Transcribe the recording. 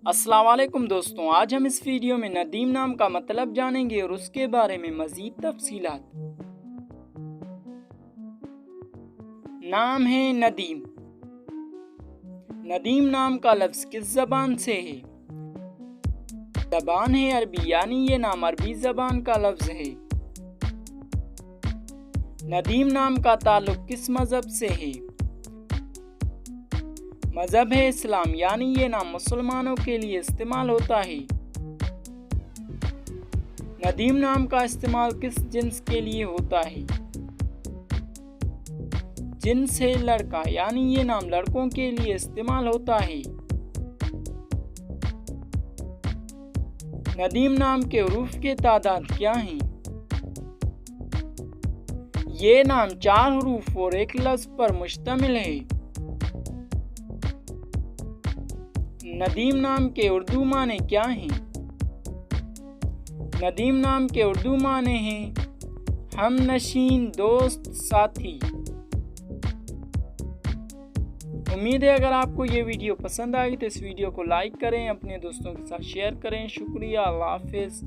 السلام علیکم دوستوں، آج ہم اس ویڈیو میں ندیم نام کا مطلب جانیں گے اور اس کے بارے میں مزید تفصیلات۔ نام ہے ندیم۔ ندیم نام کا لفظ کس زبان سے ہے؟ زبان ہے عربی، یعنی یہ نام عربی زبان کا لفظ ہے۔ ندیم نام کا تعلق کس مذہب سے ہے؟ مذہب ہے اسلام، یعنی یہ نام مسلمانوں کے لیے استعمال ہوتا ہے۔ ندیم نام کا استعمال کس جنس کے لیے ہوتا ہے؟ جنس ہے لڑکا، یعنی یہ نام لڑکوں کے لیے استعمال ہوتا ہے۔ ندیم نام کے حروف کی تعداد کیا ہیں؟ یہ نام 4 حروف اور ایک لفظ پر مشتمل ہے۔ ندیم نام کے اردو معنی کیا ہیں؟ ندیم نام کے اردو معنی ہیں ہم نشین، دوست، ساتھی۔ امید ہے اگر آپ کو یہ ویڈیو پسند آئی تو اس ویڈیو کو لائک کریں، اپنے دوستوں کے ساتھ شیئر کریں۔ شکریہ، اللہ حافظ۔